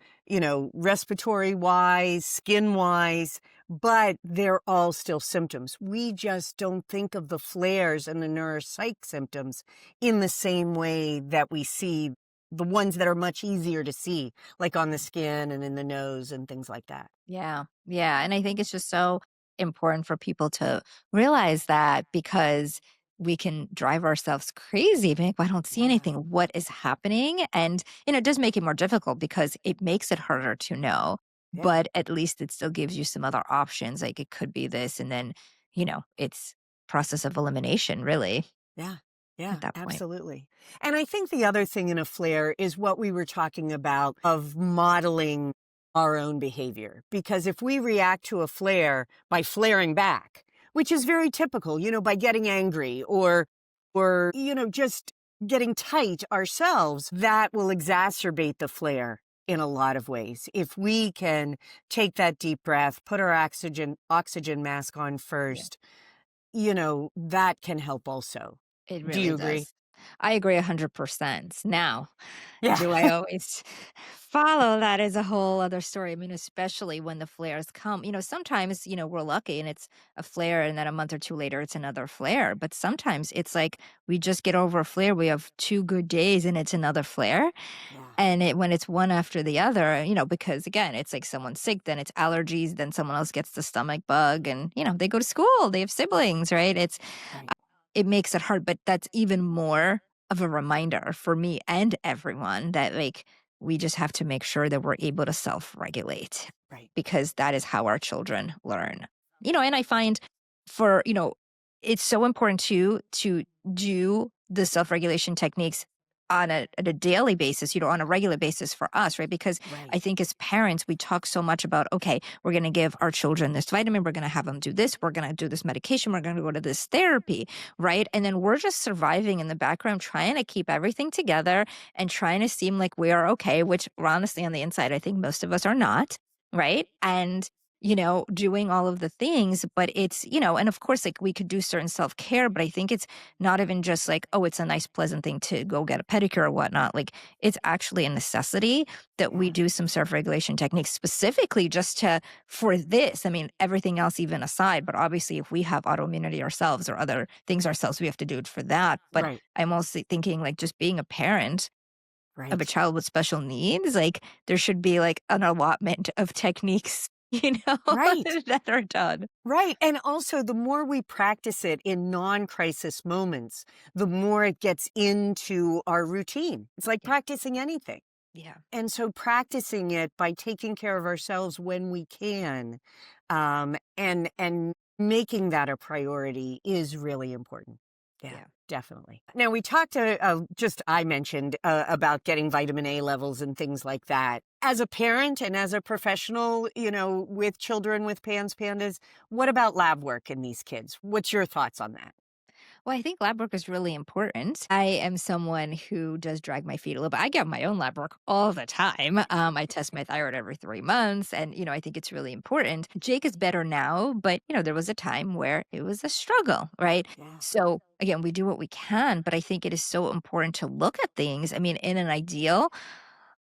respiratory wise, skin wise, but they're all still symptoms. We just don't think of the flares and the neuropsych symptoms in the same way that we see the ones that are much easier to see, like on the skin and in the nose and things like that.
Yeah. Yeah. And I think it's just so important for people to realize that because we can drive ourselves crazy, being like, "Well, I don't see
Yeah.
anything. What is happening?" And, it does make it more difficult because it makes it harder to know,
Yeah.
but at least it still gives you some other options. Like it could be this. And then, it's process of elimination, really,
Yeah.
at
Yeah,
that point.
absolutely. And I think the other thing in a flare is what we were talking about of modeling our own behavior. Because if we react to a flare by flaring back, which is very typical, by getting angry or just getting tight ourselves, that will exacerbate the flare in a lot of ways. If we can take that deep breath, put our oxygen mask on
Yeah.
first, that can help also.
It
Do
really
you agree?
does. I agree 100%. Now,
Yeah.
do I always follow that is a whole other story. I mean, especially when the flares come. Sometimes, we're lucky and it's a flare and then a month or two later it's another flare. But sometimes it's like we just get over a flare, we have 2 good days and it's another flare.
Yeah.
And when it's one after the other, because again, it's like someone's sick, then it's allergies, then someone else gets the stomach bug and, they go to school, they have siblings, right?
Right.
It makes it hard, but that's even more of a reminder for me and everyone that, like, we just have to make sure that we're able to self-regulate
Right.
because that is how our children learn. And I find for, it's so important to do the self-regulation techniques on a daily basis, on a regular basis for us, right? Because
Right.
I think as parents, we talk so much about, okay, we're going to give our children this vitamin, we're going to have them do this, we're going to do this medication, we're going to go to this therapy, right? And then we're just surviving in the background, trying to keep everything together and trying to seem like we are okay, which honestly, on the inside, I think most of us are not, right? And doing all of the things, but and of course, like we could do certain self care, but I think it's not even just like, oh, it's a nice, pleasant thing to go get a pedicure or whatnot. Like it's actually a necessity that we
Yeah.
do some self regulation techniques specifically just for this. I mean, everything else even aside, but obviously, if we have autoimmunity ourselves or other things ourselves, we have to do it for that. But
Right.
I'm also thinking like just being a parent of a
Right.
child with special needs, like there should be like an allotment of techniques,
Right.
that are done.
Right. And also, the more we practice it in non crisis moments, the more it gets into our routine. It's like
Yeah.
practicing anything.
Yeah.
And so, practicing it by taking care of ourselves when we can, and making that a priority is really important. Yeah,
Yeah.
definitely. Now, we talked, I mentioned about getting vitamin A levels and things like that. As a parent and as a professional, with children with PANS, what about lab work in these kids? What's your thoughts on that?
Well, I think lab work is really important. I am someone who does drag my feet a little bit. I get my own lab work all the time. I test my thyroid every 3 months, and I think it's really important. Jake is better now, but there was a time where it was a struggle, right?
Yeah.
So again, we do what we can, but I think it is so important to look at things. I mean, in an ideal,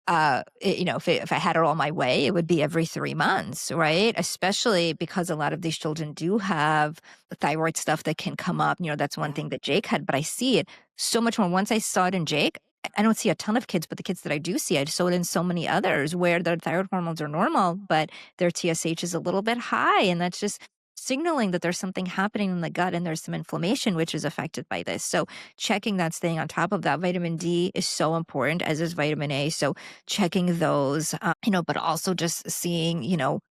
if I had it all my way, it would be every 3 months, right? Especially because a lot of these children do have thyroid stuff that can come up. That's one
Yeah.
thing that Jake had, but I see it so much more. Once I saw it in Jake, I don't see a ton of kids, but the kids that I do see, I saw it in so many others where their thyroid hormones are normal, but their TSH is a little bit high. And that's just signaling that there's something happening in the gut and there's some inflammation, which is affected by this. So checking that, staying on top of that. Vitamin D is so important, as is vitamin A. So checking those, but also just seeing,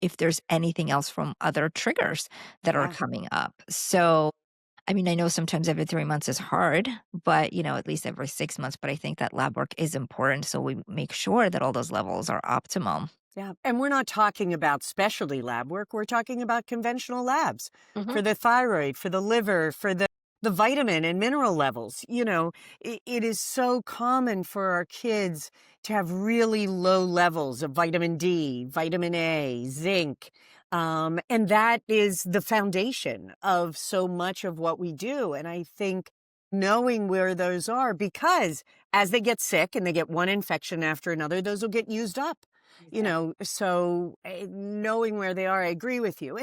if there's anything else from other triggers that are
Yeah.
coming up. So, I mean, I know sometimes every 3 months is hard, but, at least every 6 months. But I think that lab work is important. So we make sure that all those levels are optimal.
Yeah. And we're not talking about specialty lab work. We're talking about conventional labs
Hmm.
for the thyroid, for the liver, for the vitamin and mineral levels. It is so common for our kids to have really low levels of vitamin D, vitamin A, zinc. And that is the foundation of so much of what we do. And I think knowing where those are, because as they get sick and they get one infection after another, those will get used up. So knowing where they are, I agree with you.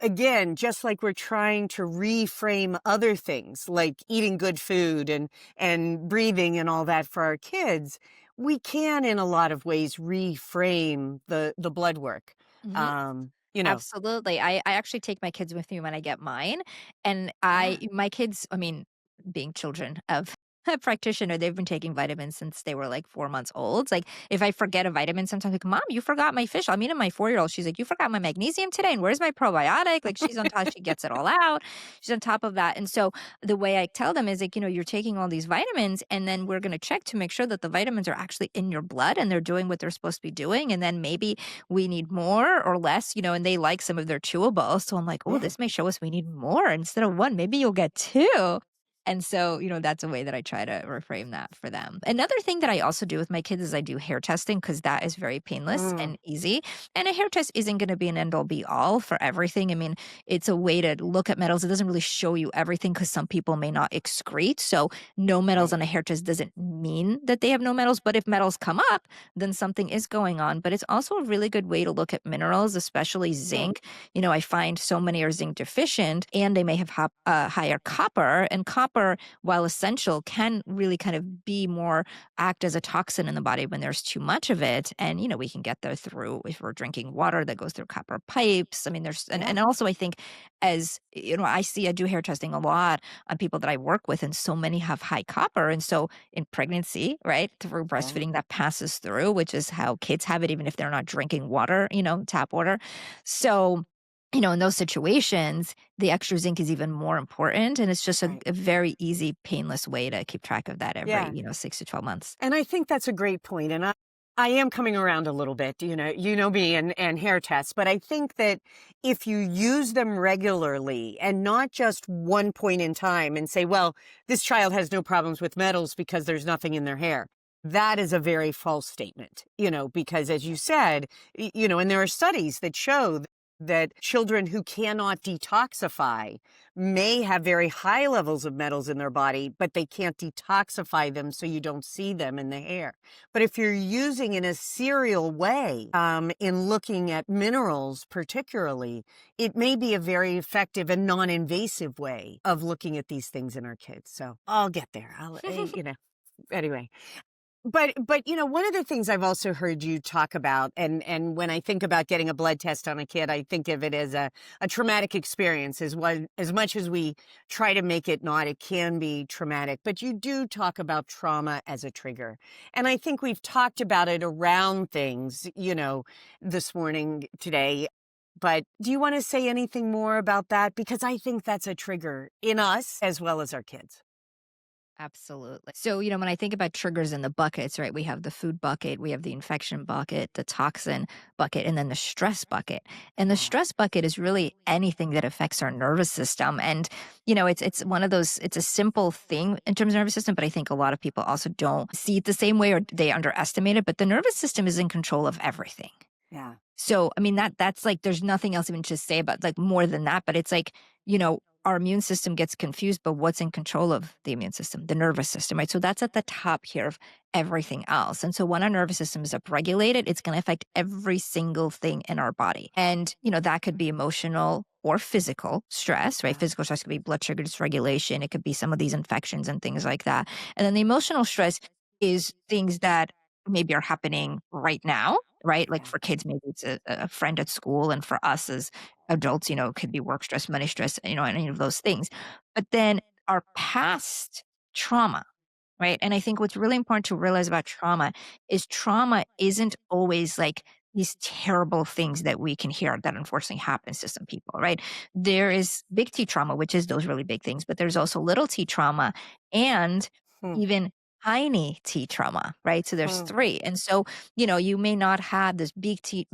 Again, just like we're trying to reframe other things like eating good food and breathing and all that for our kids, we can in a lot of ways reframe the blood work.
Hmm.
Um, you know,
Absolutely. I actually take my kids with me when I get mine. And
yeah,
my kids, I mean, being children of a practitioner, they've been taking vitamins since they were like 4 months old. It's like if I forget a vitamin, sometimes like, Mom, you forgot my fish. I mean, my 4-year-old, she's like, you forgot my magnesium today. And where's my probiotic? Like she's on top, she gets it all out. She's on top of that. And so the way I tell them is like, you're taking all these vitamins and then we're going to check to make sure that the vitamins are actually in your blood and they're doing what they're supposed to be doing. And then maybe we need more or less, and they like some of their chewables. So I'm like, oh,
yeah,
this may show us we need more instead of one. Maybe you'll get two. And so, that's a way that I try to reframe that for them. Another thing that I also do with my kids is I do hair testing because that is very painless
mm,
and easy. And a hair test isn't going to be an end all be all for everything. I mean, it's a way to look at metals. It doesn't really show you everything because some people may not excrete. So, no metals
right,
on a hair test doesn't mean that they have no metals. But if metals come up, then something is going on. But it's also a really good way to look at minerals, especially zinc. I find so many are zinc deficient and they may have higher copper. And copper, while essential, can really kind of be more act as a toxin in the body when there's too much of it. And, we can get there through if we're drinking water that goes through copper pipes. I mean, and
yeah,
also I think I do hair testing a lot on people that I work with, and so many have high copper. And so in pregnancy, right, through
yeah,
breastfeeding, that passes through, which is how kids have it, even if they're not drinking water, tap water. So in those situations, the extra zinc is even more important, and it's just a
Right.
a very easy, painless way to keep track of that every,
Yeah.
6 to 12 months.
And I think that's a great point, and I am coming around a little bit, you know me and hair tests, but I think that if you use them regularly and not just one point in time and say, "Well, this child has no problems with metals because there's nothing in their hair." That is a very false statement, because as you said, and there are studies that show that children who cannot detoxify may have very high levels of metals in their body, but they can't detoxify them so you don't see them in the hair. But if you're using in a serial way, in looking at minerals particularly, it may be a very effective and non-invasive way of looking at these things in our kids. So I'll get there. Anyway. But one of the things I've also heard you talk about, and when I think about getting a blood test on a kid, I think of it as a traumatic experience. As much as we try to make it not, it can be traumatic. But you do talk about trauma as a trigger, and I think we've talked about it around things, this morning today. But do you want to say anything more about that? Because I think that's a trigger in us as well as our kids.
Absolutely. So, when I think about triggers in the buckets, right, we have the food bucket, we have the infection bucket, the toxin bucket, and then the stress bucket. And the
Yeah.
stress bucket is really anything that affects our nervous system. And, it's one of those, it's a simple thing in terms of nervous system, but I think a lot of people also don't see it the same way or they underestimate it. But the nervous system is in control of everything.
Yeah.
So, I mean, that's like, there's nothing else even to say about like more than that, but it's like, our immune system gets confused, but what's in control of the immune system? The nervous system, right? So that's at the top here of everything else. And so when our nervous system is upregulated, it's going to affect every single thing in our body. And, that could be emotional or physical stress, right?
Yeah.
Physical stress could be blood sugar dysregulation. It could be some of these infections and things like that. And then the emotional stress is things that maybe are happening right now, right? Like
Yeah.
for kids, maybe it's a friend at school. And for us as adults, it could be work stress, money stress, any of those things. But then our past trauma, right? And I think what's really important to realize about trauma isn't always like these terrible things that we can hear that unfortunately happens to some people, right? There is big T trauma, which is those really big things, but there's also little T trauma and
Hmm.
even tiny T trauma, right? So there's
Hmm.
three. And so, you may not have this big T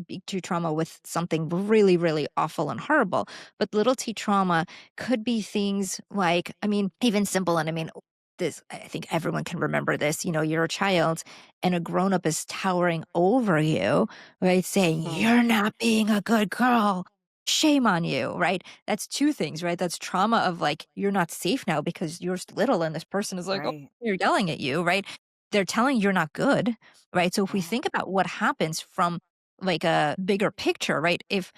trauma with something really, really awful and horrible, but little T trauma could be things like, I mean, even simple. And I mean, this, I think everyone can remember this. You're a child and a grown up is towering over you, right? Saying,
Hmm.
you're not being a good girl. Shame on you, right? That's two things, right? That's trauma of like, you're not safe now because you're little and this person is like, oh,
Right.
they're yelling at you, right? They're telling you you're not good, right? So if we
Yeah.
think about what happens from like a bigger picture, right? If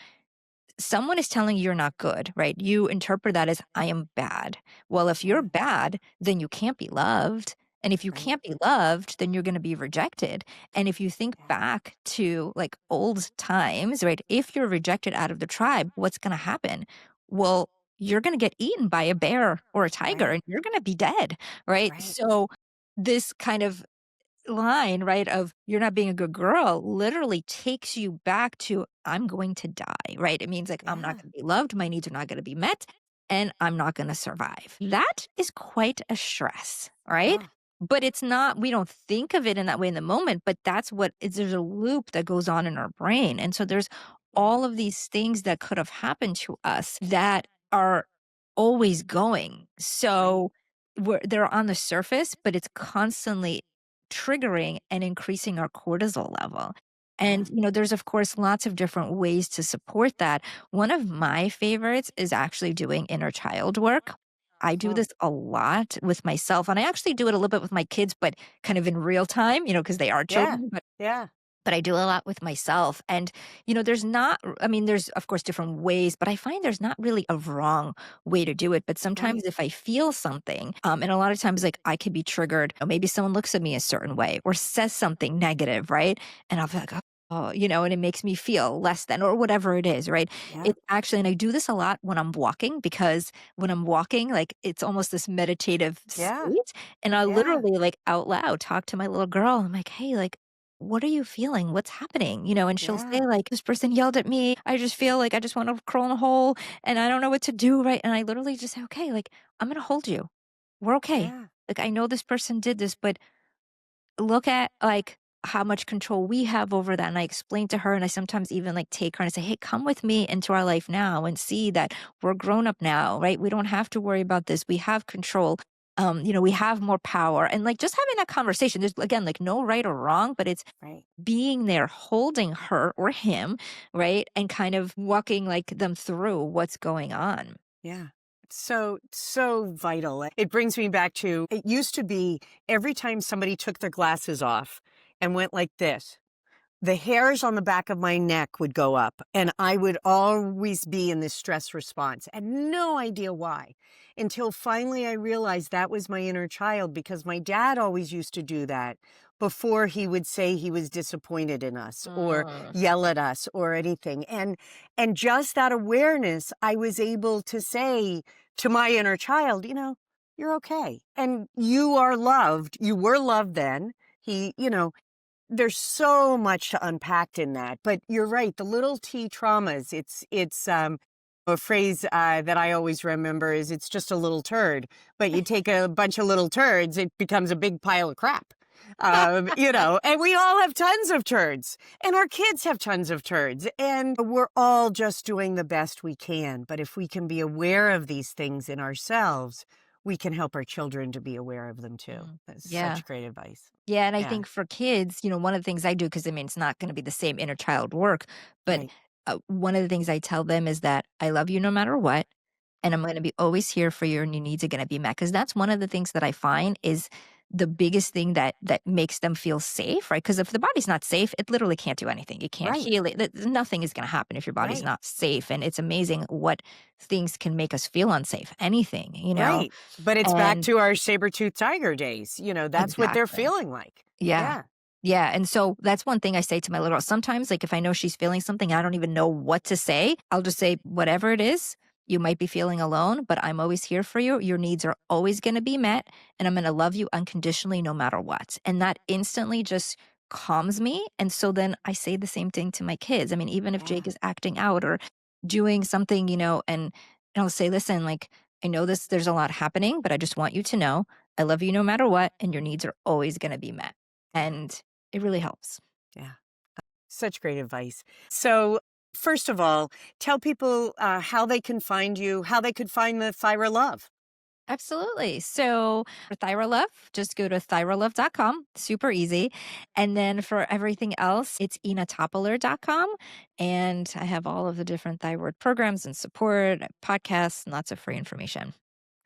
someone is telling you you're not good, right? You interpret that as I am bad. Well, if you're
Yeah.
bad, then you can't be loved. And if you
Right.
can't be loved, then you're going to be rejected. And if you think
Yeah.
back to like old times, right? If you're rejected out of the tribe, what's going to happen? Well, you're going to get eaten by a bear or a tiger
Right.
and you're going to be dead, right?
Right.
So this kind of line, right, of "You're not being a good girl" literally takes you back to, "I'm going to die," right? It means, like, I'm not
Yeah.
gonna be loved, my needs are not gonna be met, and I'm not gonna survive. That is quite a stress, right?
Yeah.
But it's not we don't think of it in that way in the moment, but that's what it's there's a loop that goes on in our brain, and so there's
Right.
all of these things that could have happened to us that are always going.
Right.
So, they're on the surface, but it's constantly triggering and increasing our cortisol level.
Yeah.
And, there's of course lots of different ways to support that. One of my favorites is actually doing inner child work. I do
Hmm.
this a lot with myself, and I actually do it a little bit with my kids, but kind of in real time, because they are
Yeah.
children,
Yeah.
but I do a lot with myself. And, there's not, I mean, there's of course different ways, but I find there's not really a wrong way to do it. But sometimes
Right.
if I feel something, and a lot of times like I could be triggered, or maybe someone looks at me a certain way or says something negative, right? And I'll be like, oh, and it makes me feel less than or whatever it is, right?
Yeah.
It actually, and I do this a lot when I'm walking because when I'm walking, like it's almost this meditative
Yeah.
state. And I
Yeah.
literally like out loud talk to my little girl. I'm like, hey, like, what are you feeling? What's happening? And she'll say
Yeah,
like, this person yelled at me. I just feel like I just want to crawl in a hole and I don't know what to do. Right. And I literally just say, okay, like, I'm going to hold you. We're okay.
yeah,
Like, I know this person did this, but look at, like, how much control we have over that, and I explain to her, and I sometimes even, like, take her and say, "Hey, come with me into our life now and see that we're grown up now, right? We don't have to worry about this. We have control. We have more power." And, like, just having that conversation, there's, again, like, no right or wrong, but it's
right.
being there, holding her or him, right? And kind of walking, like, them through what's going on.
Yeah. So, so vital. It brings me back to it used to be every time somebody took their glasses off and went like this, the hairs on the back of my neck would go up and I would always be in this stress response and no idea why until finally I realized that was my inner child because my dad always used to do that before he would say he was disappointed in us or
Mm,
yell at us or anything. And just that awareness, I was able to say to my inner child, you're okay. And you are loved. You were loved then. There's so much to unpack in that, but you're right. The little T traumas, it's a phrase that I always remember is it's just a little turd, but you take a bunch of little turds, it becomes a big pile of crap. And we all have tons of turds and our kids have tons of turds and we're all just doing the best we can. But if we can be aware of these things in ourselves, we can help our children to be aware of them too.
mm.
That's
Yeah.
such great advice.
Yeah, and I
Yeah.
think for kids, one of the things I do, because I mean, it's not going to be the same inner child work, but
Right.
one of the things I tell them is that I love you no matter what, and I'm going to be always here for you, and your needs are going to be met. Because that's one of the things that I find is the biggest thing that makes them feel safe, right? Because if the body's not safe, it literally can't do anything. It can't
Right.
heal it. Nothing is going to happen if your body's
Right.
not safe. And it's amazing what things can make us feel unsafe. Anything.
Right. But it's back
And
to our saber-toothed tiger days. That's what they're
exactly.
feeling like.
Yeah.
Yeah.
Yeah, and so that's one thing I say to my little girl. Sometimes, like, if I know she's feeling something, I don't even know what to say. I'll just say, whatever it is, you might be feeling alone, but I'm always here for you. Your needs are always going to be met, and I'm going to love you unconditionally no matter what. And that instantly just calms me. And so then I say the same thing to my kids. I mean, even if
Yeah.
Jake is acting out or doing something, and I'll say, listen, like, I know there's a lot happening, but I just want you to know I love you no matter what, and your needs are always going to be met.
Yeah.
And it really helps.
Yeah. Such great advice. So, first of all, tell people how they can find you, how they could find the Thyra Love.
Absolutely. So for ThyroLove, just go to thyrolove.com. Super easy. And then for everything else, it's innatopiler.com. And I have all of the different thyroid programs and support, podcasts, and lots of free information.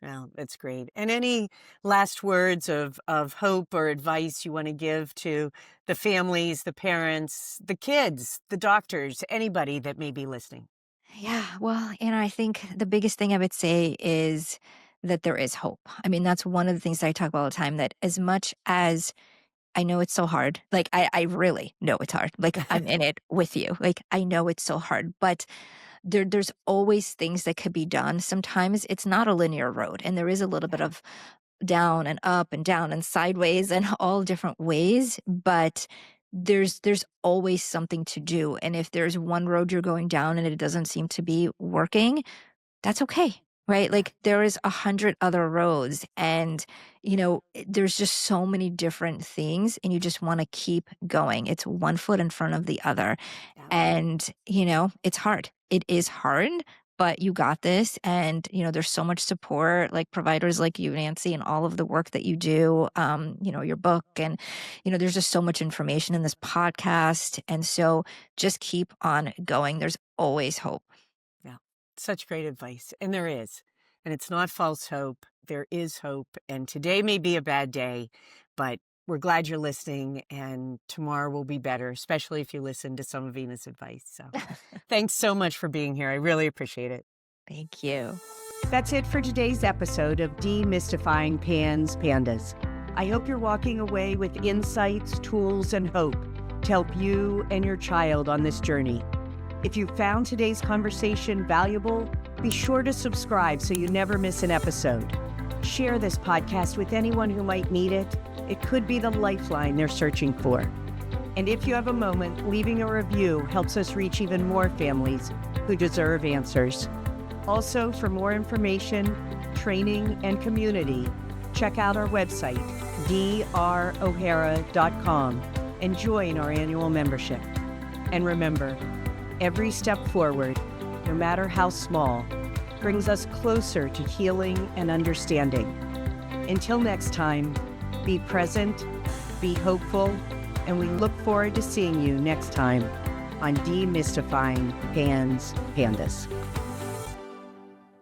Well, that's great. And any last words of hope or advice you want to give to the families, the parents, the kids, the doctors, anybody that may be listening?
Yeah. Well, I think the biggest thing I would say is that there is hope. I mean, that's one of the things that I talk about all the time, that as much as I know it's so hard. Like, I really know it's hard. Like, I'm in it with you. Like, I know it's so hard, but there's always things that could be done. Sometimes it's not a linear road, and there is a little bit
Yeah.
of down and sideways and all different ways, but there's always something to do. And if there's one road you're going down and it doesn't seem to be working, that's okay, right?
Yeah.
Like, there is 100 other roads, and there's just so many different things, and you just want to keep going. It's one foot in front of the other.
Yeah.
And it's hard. It is hard, but you got this. And there's so much support, like providers like you, Nancy, and all of the work that you do, your book, and there's just so much information in this podcast. And so just keep on going. There's always hope.
Yeah. Such great advice. And there is. And it's not false hope. There is hope. And today may be a bad day, but we're glad you're listening. And tomorrow will be better, especially if you listen to some of Ina's advice. So thanks so much for being here. I really appreciate it.
Thank you.
That's it for today's episode of Demystifying PANS. I hope you're walking away with insights, tools, and hope to help you and your child on this journey. If you found today's conversation valuable, be sure to subscribe so you never miss an episode. Share this podcast with anyone who might need it. It could be the lifeline they're searching for. And if you have a moment, leaving a review helps us reach even more families who deserve answers. Also, for more information, training, and community, check out our website, drohara.com, and join our annual membership. And remember, every step forward, no matter how small, brings us closer to healing and understanding. Until next time, be present, be hopeful, and we look forward to seeing you next time on Demystifying PANS, PANDAS.